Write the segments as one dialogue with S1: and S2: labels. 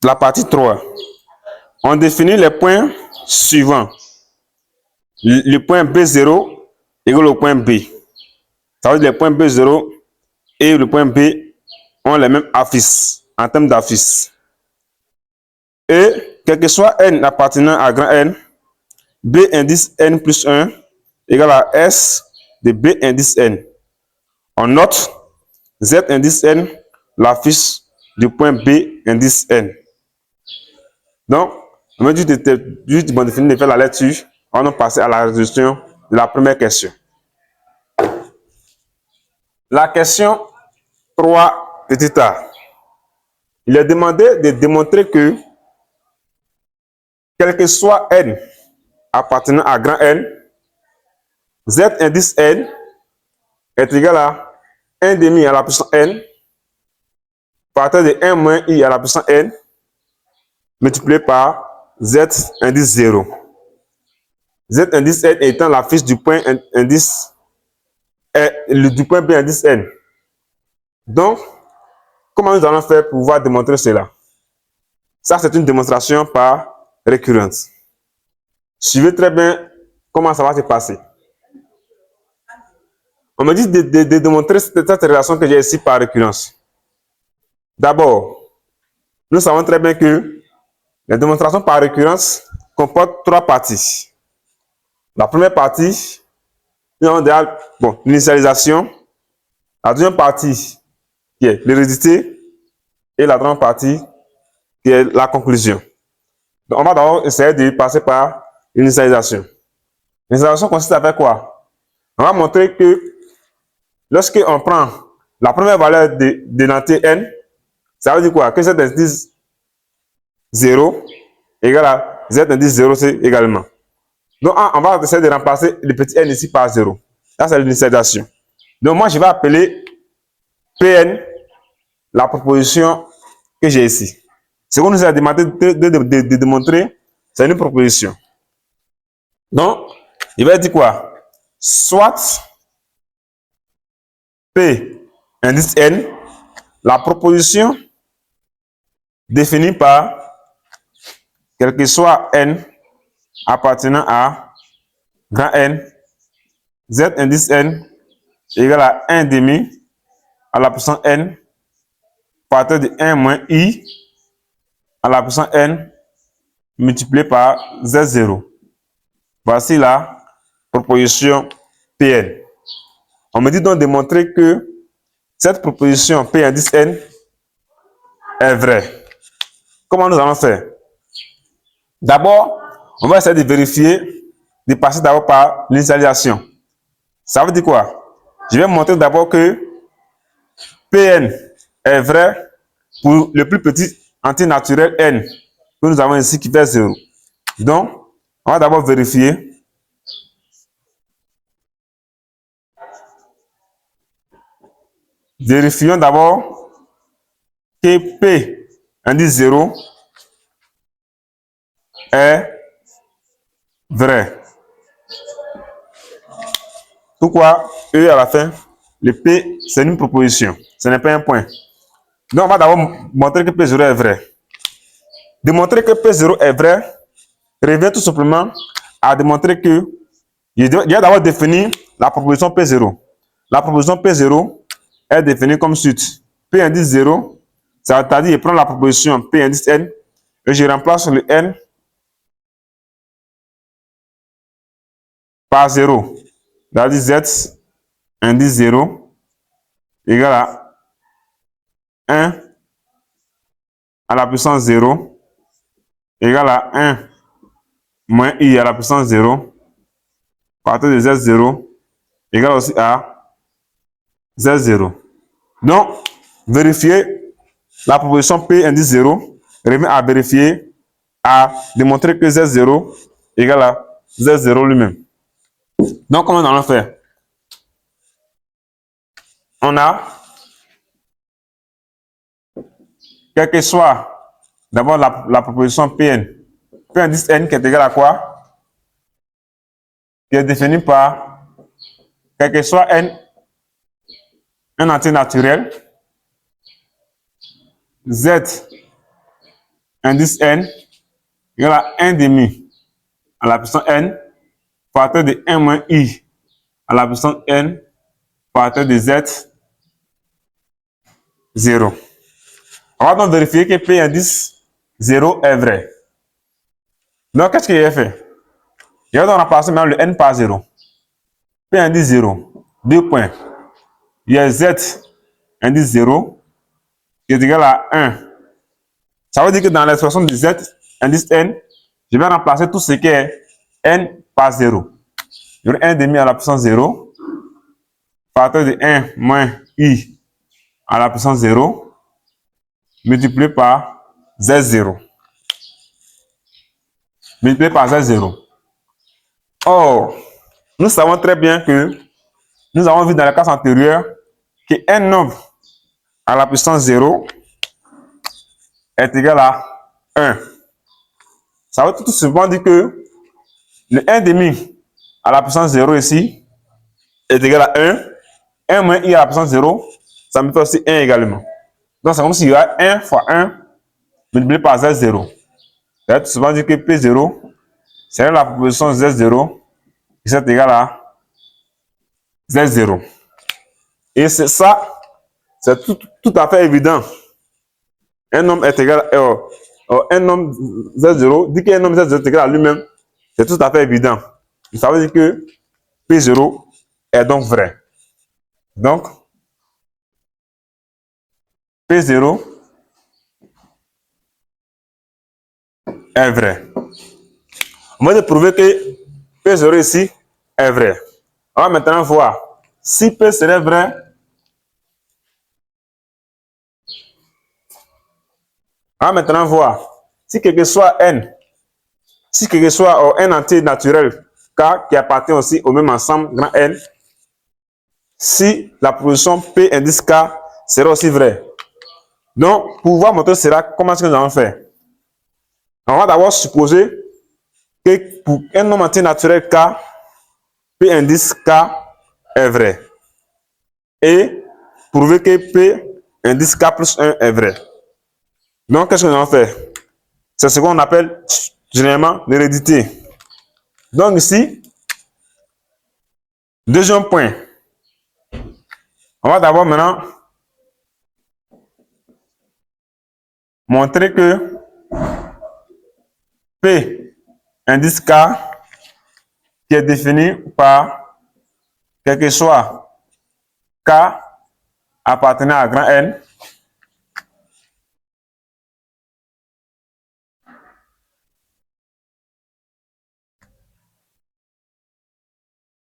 S1: La partie 3. On définit les points suivants. Le point B0 égale au point B. Ça veut dire que les points B0 et le point B ont les mêmes affiches en termes d'affiches. Et quel que soit n appartenant à grand N, B indice N plus 1 égale à S de B indice N. On note Z indice N, l'affiche du point B indice N. Donc, on va juste définir de faire la lecture. On va passer à la résolution de la première question. La question 3 petit a. Il est demandé de démontrer que quel que soit N appartenant à grand N, Z indice N est égal à 1 demi à la puissance N partir de 1 moins I à la puissance N multiplié par Z indice 0. Z indice N étant l'affiche du point indice du point B indice N. Donc, comment nous allons faire pour pouvoir démontrer cela? Ça, c'est une démonstration par récurrence. Suivez très bien comment ça va se passer. On me dit de démontrer cette relation que j'ai ici par récurrence. D'abord, nous savons très bien que la démonstration par récurrence comporte 3 parties. La première partie, nous avons déjà l'initialisation. La deuxième partie, qui est l'hérédité. Et la troisième partie, qui est la conclusion. Donc, on va d'abord essayer de passer par l'initialisation. L'initialisation consiste à faire quoi? On va montrer que lorsque on prend la première valeur de l'entité n, ça veut dire quoi? Que z indice 0 égale à z indice 0 c'est également. Donc, on va essayer de remplacer le petit n ici par 0. Là, c'est l'initialisation. Donc, moi, je vais appeler Pn la proposition que j'ai ici. Ce qu'on nous a demandé de démontrer, c'est une proposition. Donc, il va dire quoi? Soit P indice n, la proposition définie par quel que soit n appartenant à grand N, Z indice n égale à 1 demi à la puissance n partir de 1 moins I à la puissance n multiplié par Z0. Voici la proposition Pn. On me dit donc de montrer que cette proposition P indice n est vraie. Comment nous allons faire? D'abord, on va essayer de vérifier, de passer d'abord par l'initialisation. Ça veut dire quoi? Je vais montrer d'abord que Pn est vrai pour le plus petit entier naturel n que nous avons ici qui fait 0. Donc, on va d'abord vérifier. Vérifions d'abord que P indice 0 est vrai. Pourquoi E à la fin? Le P, c'est une proposition. Ce n'est pas un point. Donc, on va d'abord montrer que P0 est vrai. Démontrer que P0 est vrai revient tout simplement à démontrer que il y a d'abord défini la proposition P0. La proposition P0 est définie comme suit. P indice 0, c'est-à-dire je prends la proposition P indice n et je remplace le n par 0. C'est-à-dire Z indice 0 égale à 1 à la puissance 0 égale à 1 moins I à la puissance 0 partir de Z0 égale aussi à Z0. Donc, vérifier la proposition P indice 0 revient à vérifier, à démontrer que Z0 égale à Z0 lui-même. Donc, comment on allons faire? On a, quel que soit d'abord la proposition Pn, P indice n qui est égal à quoi? Qui est défini par quel que soit n, un entier naturel, Z indice n égale à 1 demi à la puissance n facteur de 1 moins i à la puissance n facteur de z 0. On va donc vérifier que P indice 0 est vrai. Donc, qu'est-ce que j'ai fait? Je vais donc remplacer maintenant le n par 0. P indice 0, 2 points. Il y a z indice 0 qui est égal à 1. Ça veut dire que dans l'expression de z indice n, je vais remplacer tout ce qui est n par 0. J'aurai 1 demi à la puissance 0, facteur de 1 moins i à la puissance 0, multiplié par z0. Multiplié par z0. Or, nous savons très bien que nous avons vu dans la classe antérieure que un nombre à la puissance 0 est égal à 1. Ça veut tout simplement dire que le 1 demi à la puissance 0 ici est égal à 1. 1 moins i à la puissance 0, ça me fait aussi 1 également. Donc c'est comme s'il y a 1 fois 1 multiplié par z0. Ça veut tout simplement dire que P0 c'est la proposition z0 qui est égale à z0. Et c'est ça, c'est tout à fait évident. Un nombre est égal à un nombre z0, dit qu'un nombre z0 est égal à lui-même, c'est tout à fait évident. Ça veut dire que P0 est donc vrai. Donc, P0 est vrai. On va prouver que P0 ici est vrai. On va maintenant voir si P serait vrai. On va maintenant voir si quelque soit n, si quelque soit n entier naturel K qui appartient aussi au même ensemble grand N, si la proposition P indice K sera aussi vraie. Donc, pour pouvoir montrer cela, comment est-ce que nous allons faire? On va d'abord supposer que pour un nombre entier naturel K, P indice K est vrai. Et prouver que P indice K plus 1 est vrai. Donc, qu'est-ce que nous allons faire? C'est ce qu'on appelle généralement l'hérédité. Donc ici, deuxième point. On va d'abord maintenant montrer que P indice K qui est défini par quel que soit K appartenant à grand N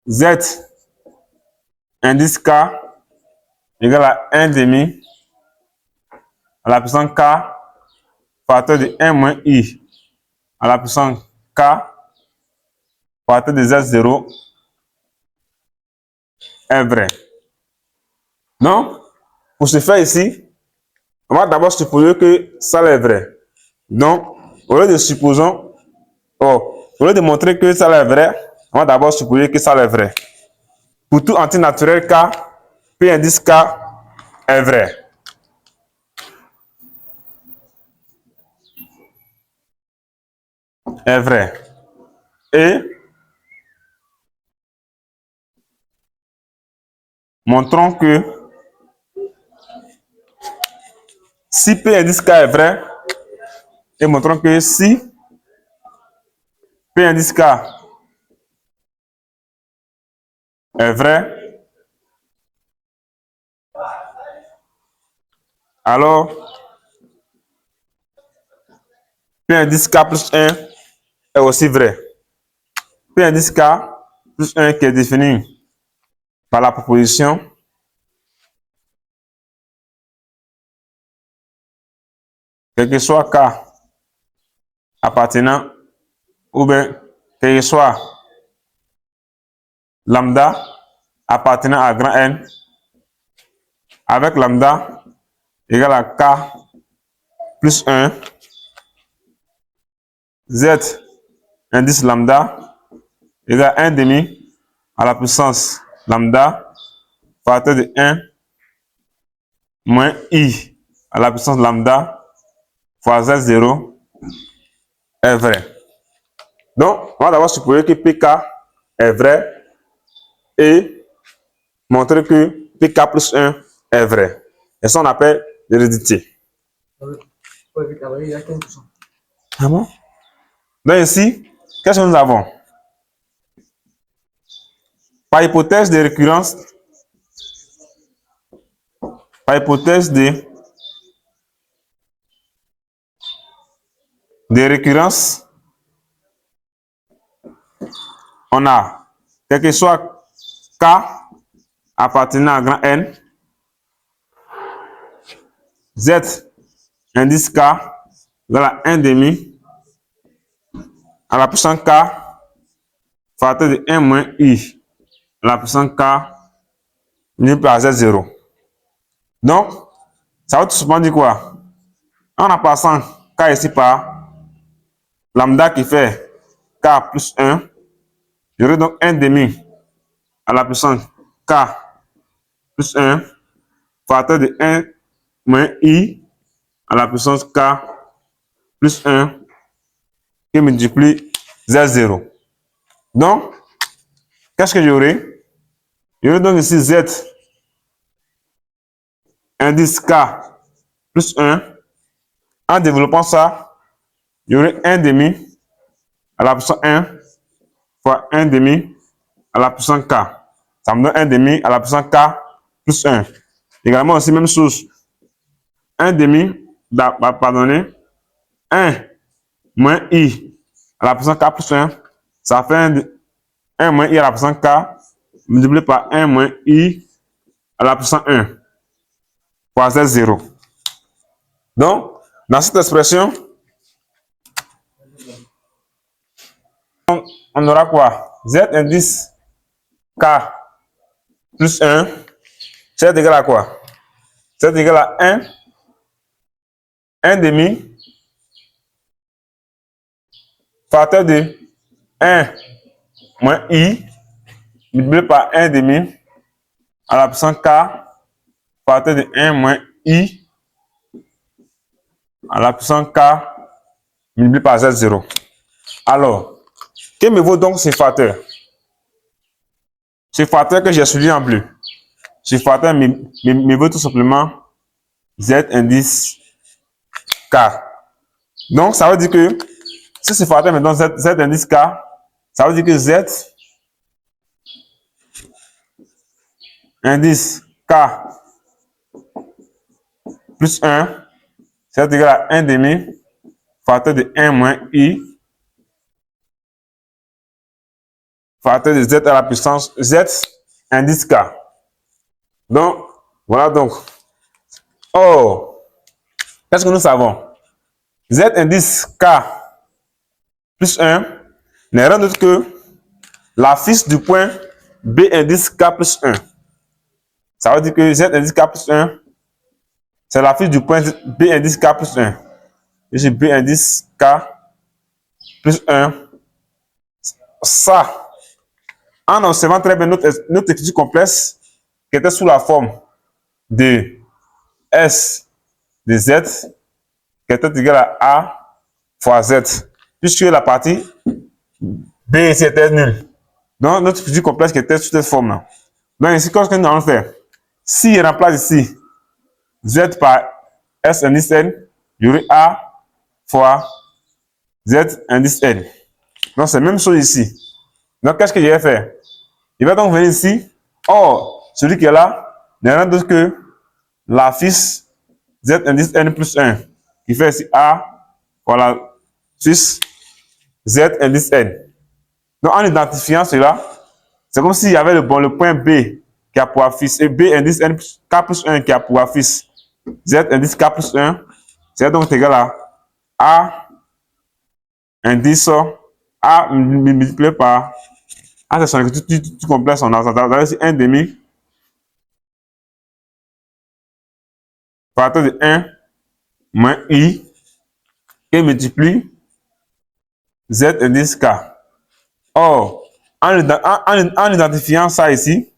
S1: Z indice K égale à 1 demi à la puissance K facteur de 1 moins I à la puissance K facteur de Z0 est vrai. Donc, pour ce faire ici, on va d'abord supposer que ça est vrai. Donc, au lieu de supposons, au lieu de montrer que ça est vrai, on va d'abord supposer que ça est vrai. Pour tout entier naturel K, P indice K est vrai. Est vrai. Et montrons que si P indice K est vrai, et montrons que si P indice K est vrai, alors P indice K plus 1 est aussi vrai. P indice K plus 1 qui est défini par la proposition quel que soit K appartenant ou bien quel que soit lambda appartenant à grand N avec lambda égale à K plus 1 Z indice lambda égale à 1 demi à la puissance lambda facteur de 1 moins I à la puissance lambda fois Z0 est vrai. Donc, on va d'abord supposer que PK est vrai et montrer que PK plus 1 est vrai. Et ça, on appelle l'hérédité. Ah bon? Donc ici, qu'est-ce que nous avons? Par hypothèse de récurrence, par hypothèse de récurrence, on a quel que soit K appartenant à grand N, Z indice K égale à 1 demi à la puissance K facteur de 1 moins I à la puissance K multiplié par Z0. Donc, ça veut tout simplement dire quoi? En remplaçant K ici par lambda qui fait K plus 1, j'aurai donc 1 demi à la puissance K plus 1 facteur de 1 moins I à la puissance K plus 1 qui multiplie Z0. Donc, qu'est-ce que j'aurai? J'aurai donc ici Z indice K plus 1. En développant ça, j'aurai 1 demi à la puissance 1 fois 1 demi à la puissance K. Ça me donne 1 demi à la puissance K plus 1. Également aussi, même chose. 1 demi, pardonnez, 1 moins I à la puissance K plus 1, ça fait 1 moins I à la puissance K multiplié par 1 moins I à la puissance 1 fois Z0. Donc, dans cette expression, on aura quoi? Z indice K plus 1, Z égale à quoi? Z égale à 1 demi, facteur de 1 moins I multiplié par 1 demi à la puissance K facteur de 1 moins I à la puissance K multiplié par Z0. Alors, que me vaut donc ce facteur? Ce facteur que j'ai souligné en bleu. Ce facteur me vaut tout simplement Z indice K. Donc, ça veut dire que si ce facteur me donne Z indice K, ça veut dire que Z indice K plus 1, c'est égal à 1 demi facteur de 1 moins I facteur de Z à la puissance Z indice K. Donc, voilà donc. Oh, qu'est-ce que nous savons? Z indice K plus 1 n'est rien d'autre que la fiche du point B indice K plus 1. Ça veut dire que Z indice K plus 1, c'est la fiche du point B indice K plus 1. Ici, B indice K plus 1. Ça, en observant très bien notre écriture complexe qui était sous la forme de S de Z qui était égal à A fois Z, puisque la partie B ici était nulle. Donc, notre écriture complexe qui était sous cette forme-là. Donc, ici, qu'est-ce que nous allons faire? Si je remplace ici Z par S indice N, j'aurai A fois Z indice N. Donc, c'est la même chose ici. Donc, qu'est-ce que je vais faire? Il va donc venir ici. Or, celui qui est là n'est rien d'autre que la fiche Z indice N plus 1, qui fait ici A fois la fiche Z indice N. Donc, en identifiant cela, c'est comme s'il y avait le point B qui a pour affiche et B indice N plus K plus 1 qui a pour affiche Z indice K plus 1. C'est donc égal à A indice A multiplié par A, c'est son écriture tout complexe, on a ici 1 demi facteur de 1 moins I qui multiplie Z indice K. Or, en identifiant ça ici,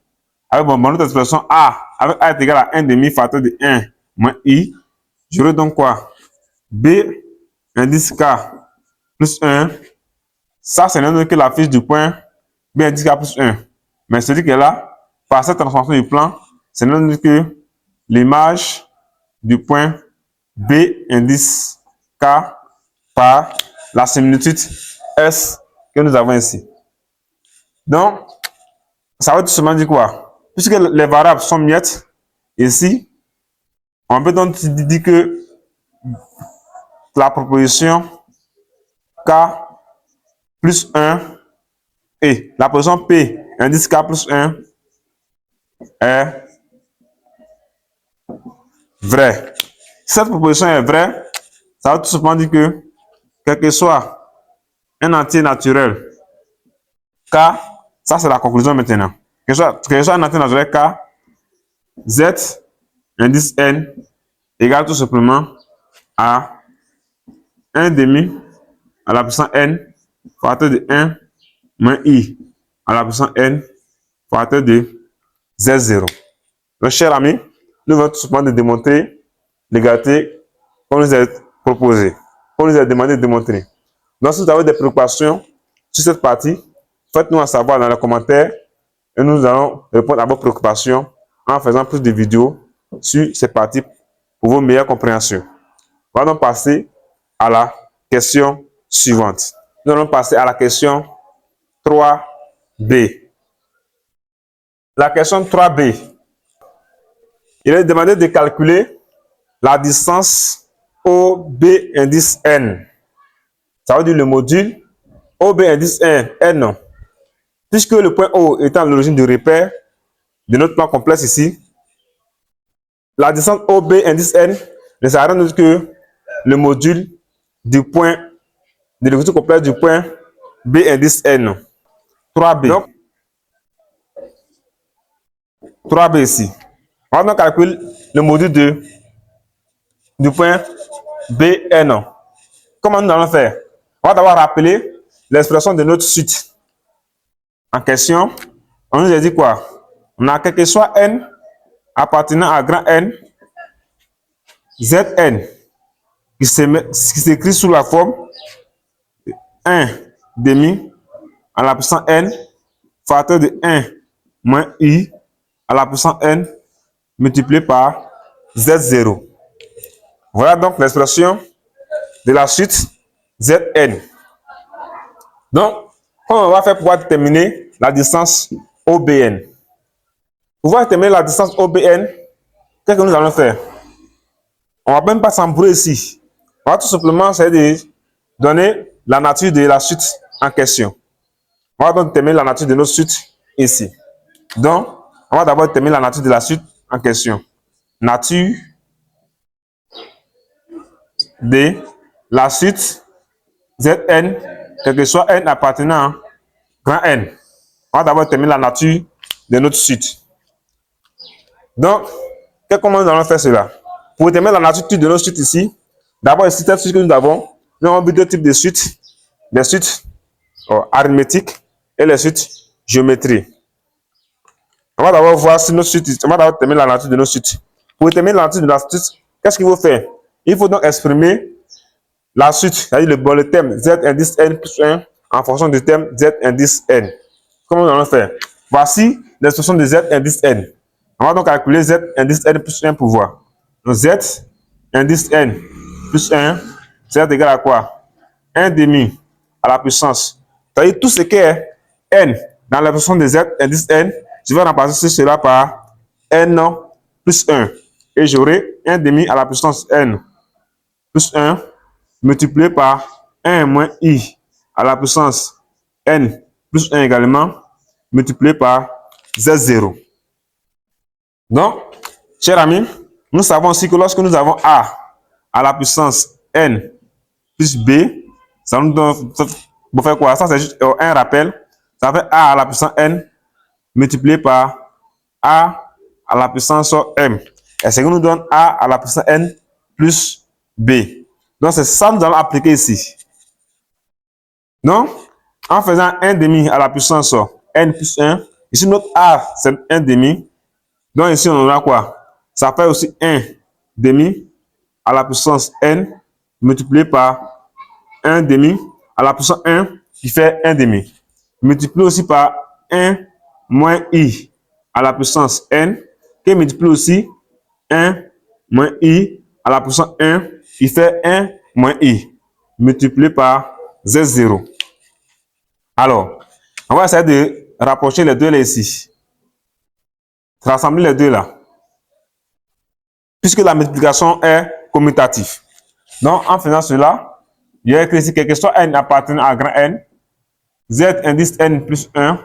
S1: avec notre expression A, avec A est égal à 1 demi facteur de 1 moins I, j'aurai donc quoi? B indice K plus 1. Ça, c'est rien que la fiche du point B indice K plus 1. Mais celui qui est là, par cette transformation du plan, c'est rien que l'image du point B indice K par la similitude S que nous avons ici. Donc, ça veut tout simplement dire quoi? Puisque les variables sont miettes, ici, on peut donc dire que la proposition K plus 1 et la position P indice K plus 1 est vraie. Si cette proposition est vraie, ça veut tout simplement dire que quel que soit un entier naturel K, ça c'est la conclusion maintenant. Quel que soit un entier naturel K, Z indice N égale tout simplement à 1 demi à la puissance N facteur de 1 moins I à la puissance N facteur de Z0. Donc, chers amis, nous allons tout simplement démontrer l'égalité qu'on nous a proposée, qu'on nous a demandé de démontrer. Donc, si vous avez des préoccupations sur cette partie, faites-nous en savoir dans les commentaires et nous allons répondre à vos préoccupations en faisant plus de vidéos sur ces parties pour vos meilleures compréhensions. On va donc passer à la question suivante. Nous allons passer à la question 3B. La question 3B. Il est demandé de calculer la distance OB indice N. Ça veut dire le module OB indice N. Puisque le point O est à l'origine du repère de notre plan complexe ici, la distance OB indice N ne sert à rien d'autre que le module du point de l'équation complexe du point B indice N. 3B. Donc, 3B ici. On va donc calculer le module du point BN. Comment nous allons faire? On va d'abord rappeler l'expression de notre suite en question. On nous a dit quoi? On a quel que soit N appartenant à grand N, Zn qui s'écrit sous la forme 1 demi à la puissance N facteur de 1 moins I à la puissance N multiplié par Z0. Voilà donc l'expression de la suite Zn. Donc, comment on va faire pour pouvoir déterminer la distance OBN? Pour pouvoir déterminer la distance OBN, qu'est-ce que nous allons faire? On ne va même pas s'embrouiller ici. On va tout simplement essayer de donner la nature de la suite en question. On va donc déterminer la nature de notre suite ici. Donc, on va d'abord déterminer la nature de la suite en question. Nature de la suite Zn, quel que soit N appartenant à grand N. On va d'abord déterminer la nature de notre suite. Donc, comment nous allons faire cela? Pour déterminer la nature de notre suite ici, d'abord ici, cette suite que nous avons deux types de suites. Les suites arithmétiques et les suites géométriques. On va d'abord voir si notre suite, on va d'abord déterminer la nature de nos suites. Pour déterminer la nature de la suite, qu'est-ce qu'il faut faire? Il faut donc exprimer la suite, c'est-à-dire le terme Z indice N plus 1 en fonction du terme Z indice N. Comment nous allons faire? Voici l'expression de Z indice N. On va donc calculer Z indice N plus 1 pour voir. Donc Z indice N plus 1, c'est égal à quoi? 1 demi à la puissance. C'est-à-dire tout ce qui est N dans l'expression de Z indice N, je vais remplacer cela par N plus 1. Et j'aurai 1 demi à la puissance N plus 1 multiplié par 1 moins I à la puissance N plus 1 également multiplié par Z0. Donc, chers amis, nous savons aussi que lorsque nous avons A à la puissance N plus B, ça nous donne, pour faire quoi? Ça, c'est juste un rappel. Ça fait A à la puissance N multiplié par A à la puissance M. Et ce qui nous donne A à la puissance N plus B. Donc, c'est ça que nous allons appliquer ici. Donc, en faisant 1 demi à la puissance N plus 1, ici notre A, c'est 1 demi. Donc, ici, on aura quoi? Ça fait aussi 1 demi à la puissance N multiplié par 1 demi à la puissance 1 qui fait 1 demi. Multiplie aussi par 1 moins I à la puissance N qui multiplie aussi 1 moins I à la puissance 1 qui fait 1 moins I multiplié par Z0. Alors, on va essayer de rapprocher les deux là ici. Rassembler les deux là. Puisque la multiplication est commutative. Donc, en faisant cela, il y a écrit ici que quelque soit n appartenant à grand N, Z indice N plus 1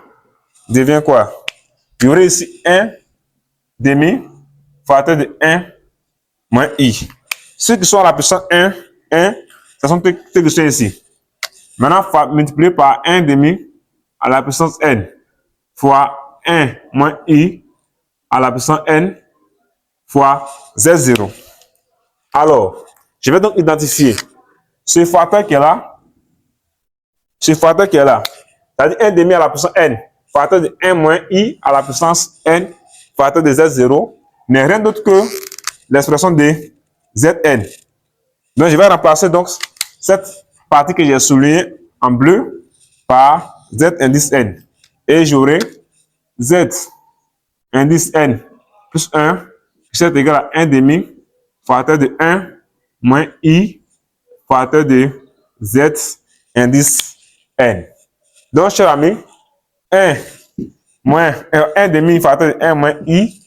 S1: devient quoi? Il y aurait ici 1 demi facteur de 1 moins I. Ceux qui sont à la puissance 1, ce sont ceux qui sont ici. Maintenant, multiplier par 1 demi à la puissance N fois 1 moins I à la puissance N fois Z0. Alors, je vais donc identifier ce facteur qui est là, c'est-à-dire 1 demi à la puissance N, facteur de 1 moins I à la puissance N, facteur de Z0, n'est rien d'autre que l'expression de Zn. Donc, je vais remplacer donc cette partie que j'ai soulignée en bleu par Z indice N. Et j'aurai Z indice N plus 1, qui est égal à 1 demi, facteur de 1 moins I, facteur de Z indice N. Donc, cher ami, 1 demi facteur de 1 moins I,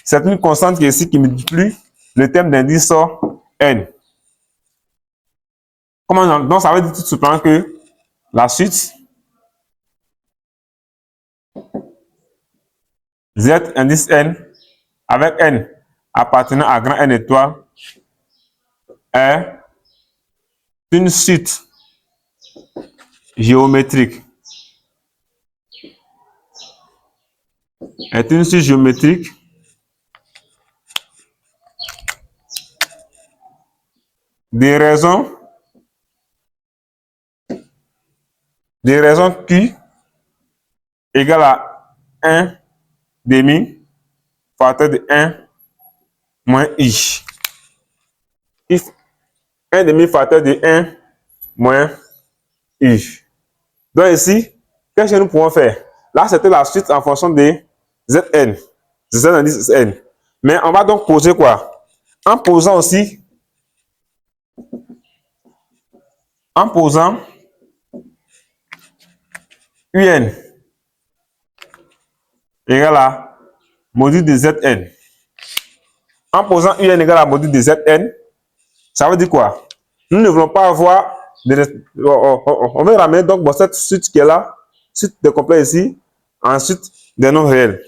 S1: c'est une constante qui est ici qui multiplie le terme d'indice N. Donc, ça veut dire tout simplement que la suite Z indice N avec N appartenant à grand N étoile est une suite géométrique. Des raisons Q égale à 1 demi facteur de 1 moins I. 1 demi facteur de 1 moins I. Donc ici, qu'est-ce que nous pouvons faire? Là, c'était la suite en fonction de Zn. Z indice N. Mais on va donc poser quoi? En posant UN égale à module de Zn. En posant UN égale à module de Zn, ça veut dire quoi? Nous ne voulons pas avoir on va ramener donc cette suite qui est là, suite de complet ici, ensuite des nombres réels.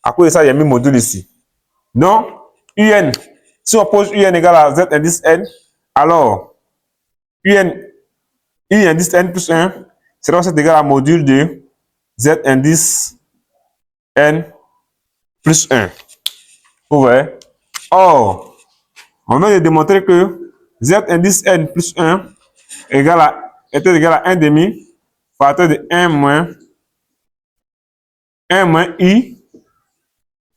S1: À cause de ça, il y a mis module ici. Donc, UN, si on pose UN égale à Z indice N, alors UN, I indice N plus 1 sera égal à module de Z indice N plus 1. Vous voyez? Or, on vient de démontrer que Z indice N plus 1 était égal à 1 demi facteur de 1 moins I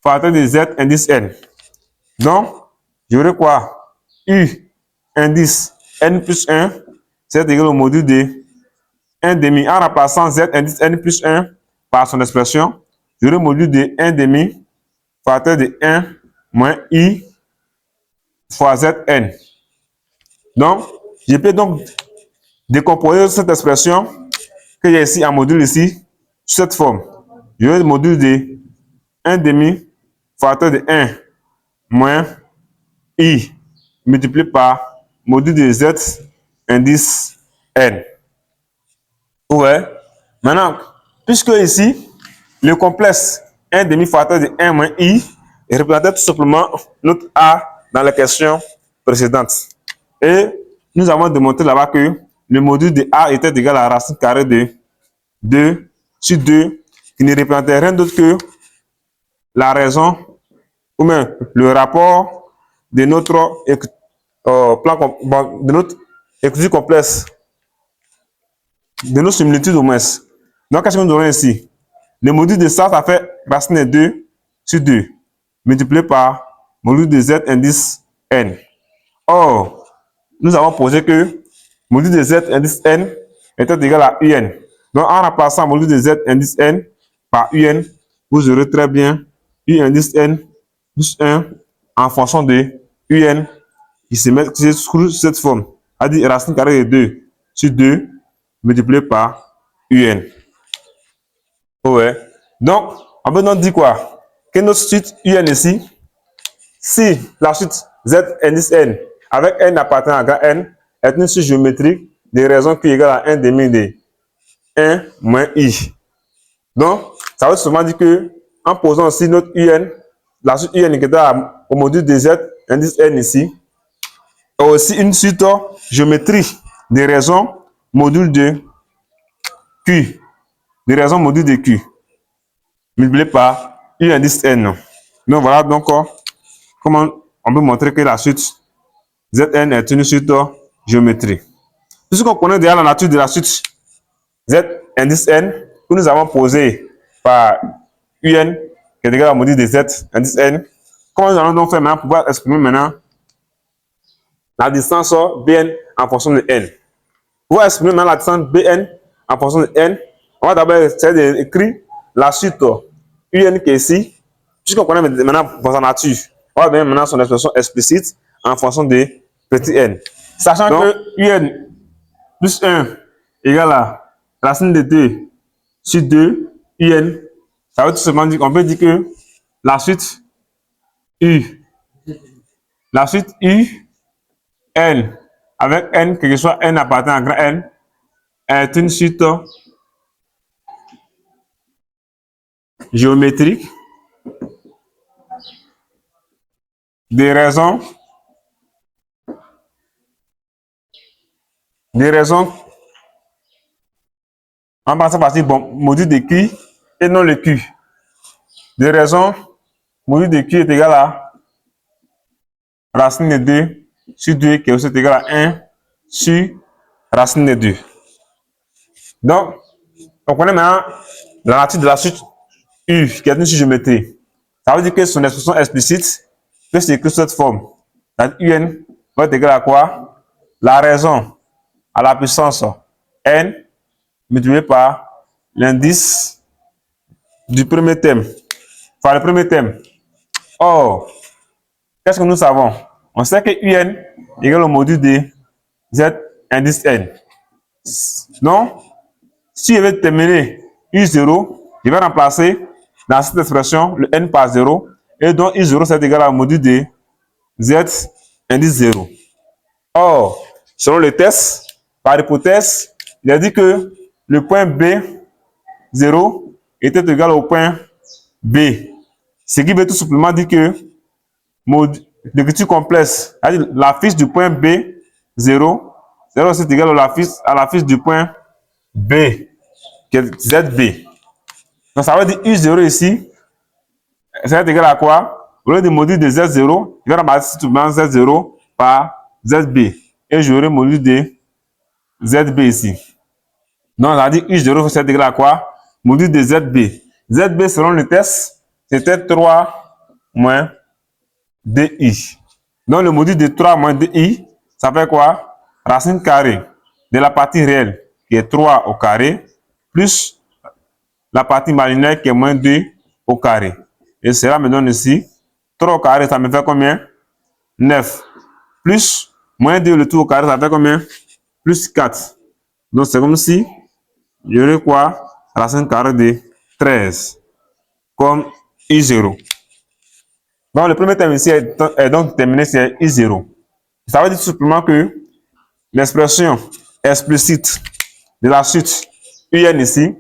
S1: facteur de Z indice N. Donc, j'aurai quoi? U indice N plus 1, c'est égal au module de 1 demi. En remplaçant Z indice N plus 1 par son expression, j'aurai le module de 1 demi facteur de 1 moins I fois Zn. Donc, je peux donc décomposer cette expression que j'ai ici en module ici, sous cette forme. J'aurai le module de 1 demi facteur de 1 moins I multiplié par module de Z indice N. Ouais. Maintenant, puisque ici, le complexe 1 demi facteur de 1 moins I représentait tout simplement notre A dans la question précédente. Et nous avons démontré là-bas que le module de A était égal à la racine carrée de 2 sur 2, qui ne représentait rien d'autre que la raison ou même le rapport de notre écrit complexe, de nos similitudes au moins. Donc, qu'est-ce que nous aurons ici? Le module de ça fait racine de 2 sur 2, multiplié par module de Z indice N. Or, nous avons posé que module de z indice n était égal à un. Donc, en remplaçant module de z indice n par un, vous aurez très bien u indice n plus 1 en fonction de un qui se met sous cette forme. C'est-à-dire racine carrée de 2 sur 2 multiplié par un. Ouais. Donc, on peut donc dire quoi? Que notre suite un ici, si la suite z indice n avec n appartenant à grand N est une suite géométrique de raison q égale à 1 demi de 1 moins i. Donc, ça veut seulement dire que en posant aussi notre un, la suite un qui est au module de z indice n ici, est aussi une suite géométrique de raison module de q, de raison module de q, multiplié par u indice n. Donc voilà donc comment on peut montrer que la suite Zn est une suite géométrique. Puisqu'on connaît déjà la nature de la suite Z indice n que nous avons posé par un qui est égal à module de Z indice n, comment nous allons donc faire maintenant pour pouvoir exprimer maintenant la distance Bn en fonction de n. Pour pouvoir exprimer maintenant la distance Bn en fonction de n, on va d'abord essayer d'écrire la suite un qui est ici, puisqu'on connaît maintenant sa nature. On va donner maintenant son expression explicite en fonction de petit n. Sachant donc, que un plus 1 égale à racine de 2 sur 2 un, ça veut tout simplement dire qu'on peut dire que la suite u n avec n, quel que soit n appartenant à grand N, est une suite géométrique des raisons en passant par bon, module de Q et non le Q. Des raisons, module de Q est égal à racine de 2 sur 2 qui est aussi égal à 1 sur racine de 2. Donc, on connaît maintenant la nature de la suite U qui est une suite géométrique. Ça veut dire que son expression explicite peut s'écrire sous cette forme. Un va être égal à quoi? La raison à la puissance n multiplié par l'indice du premier thème. Enfin, le premier thème. Or, qu'est-ce que nous savons? On sait que un égale au module de z indice n. Donc, si je vais terminer u0, je vais remplacer dans cette expression le n par 0. Et donc, u0 c'est égal au module de z indice 0. Or, selon le test, par hypothèse, il a dit que le point B0 était égal au point B. Ce qui veut tout simplement dire que l'écriture complexe, c'est-à-dire la fiche du point B0, 0 c'est égal à la fiche du point B, qui est ZB. Donc ça veut dire U0 ici, ça va être égal à quoi? Au lieu du module de Z0, je vais remplacer tout simplement Z0 par ZB. Et j'aurai le module de ZB ici. Donc ça veut dire U0 c'est égal à quoi? Module de ZB. ZB selon le test, c'était 3 moins DI. Donc le module de 3 moins DI, ça fait quoi? Racine carrée de la partie réelle qui est 3 au carré, plus la partie imaginaire qui est moins 2 au carré. Et cela me donne ici 3 au carré, ça me fait combien? 9. Plus moins 2 le tout au carré, ça fait combien? Plus 4. Donc c'est comme si il y aurait quoi? Racine carrée de 13 comme I0. Donc le premier terme ici est donc terminé, c'est I0. Ça veut dire tout simplement que l'expression explicite de la suite UN ici,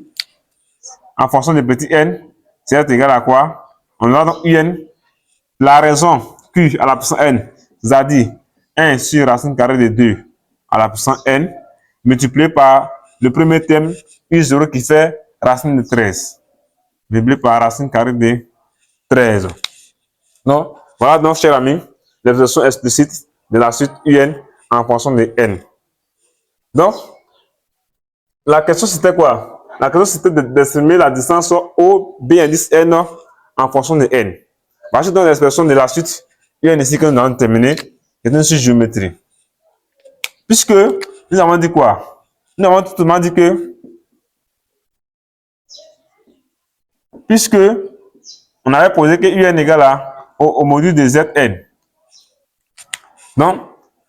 S1: en fonction de petit n, c'est égal à quoi? On a donc UN, la raison Q à la puissance n, c'est-à-dire 1 sur racine carrée de 2 à la puissance n, multiplié par le premier terme U0 qui fait racine de 13, multiplié par racine carrée de 13. Donc, voilà donc, chers amis, l'expression explicite de la suite UN en fonction de n. Donc, la question c'était quoi? La question c'était d'estimer la distance au B indice n en fonction de n. Voici donc l'expression de la suite UN ici que nous avons terminé, qui est une suite géométrique. Puisque nous nous avons dit quoi? Nous avons tout simplement dit que, puisque on avait posé que UN égale au module de Zn. Donc,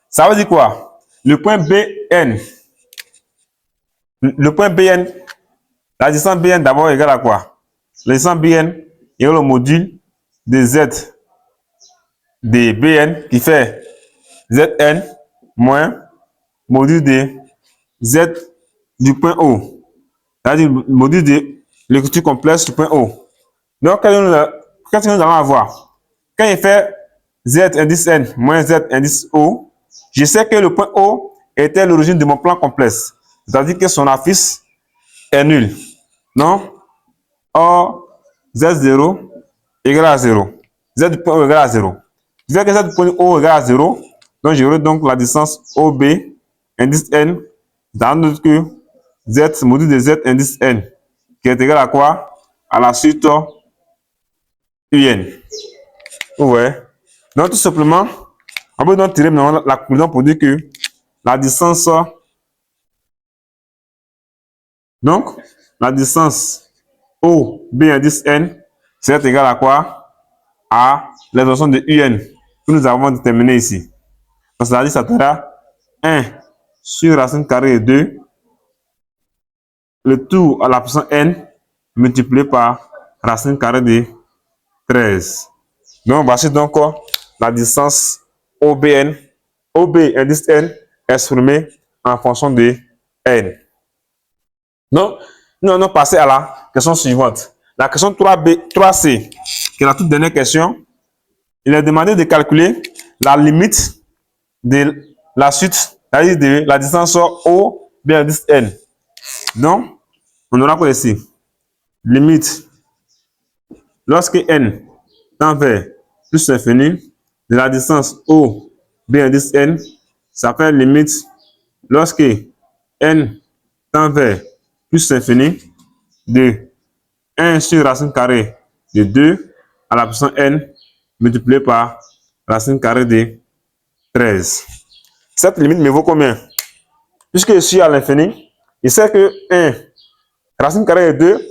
S1: ça veut dire quoi? Le point Bn, la distance Bn d'abord égale à quoi? La distance Bn égale au module de Z de Bn qui fait Zn moins module de Z du point O. C'est-à-dire le module de l'écriture complexe du point O. Donc, qu'est-ce que nous allons avoir? Quand il fait Z indice N moins Z indice O, je sais que le point O était l'origine de mon plan complexe. C'est-à-dire que son affiche est nul. Non? Or, Z0 égale à 0. Z du point O égale à 0. Je sais que Z du point O égale à 0. Donc, j'aurai donc la distance OB indice N dans notre que Z module de Z indice N qui est égal à quoi? À la suite UN. Ouais. Donc, tout simplement, on peut donc tirer la conclusion pour dire que la distance, donc, la distance OB indice N serait égale à quoi? À l'expression de UN que nous avons déterminée ici. Donc, c'est-à-dire ça sera 1 sur racine carrée de 2, le tout à la puissance N multiplié par racine carrée de 13. Donc, voici donc la distance OBN. OB indice N exprimée en fonction de N. Donc, nous allons passer à la question suivante. La question 3C, qui est la toute dernière question. Il est demandé de calculer la limite de la suite, c'est-à-dire de la distance OB indice N. Donc, on aura quoi ici? Limite, lorsque N tend vers plus l'infini, de la distance OB indice N, ça fait limite lorsque N tend vers plus l'infini de 1 sur racine carrée de 2 à la puissance N multiplié par racine carrée de 13. Cette limite me vaut combien? Puisque je suis à l'infini, je sais que 1 racine carrée de 2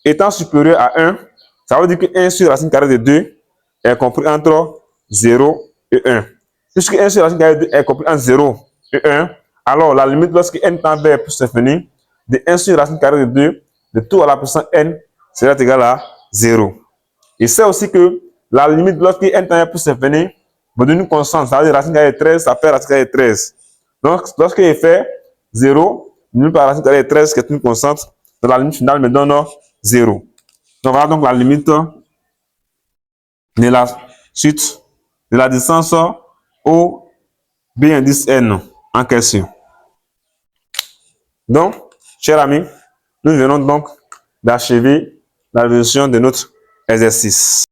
S1: étant supérieur à 1, ça veut dire que 1 sur racine carrée de 2 est compris entre 0 et 1. Puisque 1 sur racine carrée de 2 est compris entre 0 et 1, alors la limite lorsque n tend vers plus l'infini de 1 sur racine carrée de 2 de tout à la puissance n sera égal à 0. Et c'est aussi que la limite lorsque n tend vers plus l'infini me donne une constante, ça veut dire racine carrée de 13, ça fait racine carrée de 13. Donc lorsque je fais 0, multiplié par racine carrée de 13 qui est une constante, donc la limite finale me donne 0. Donc voilà donc la limite de la suite de la distance au B indice N en question. Donc, chers amis, nous venons donc d'achever la résolution de notre exercice.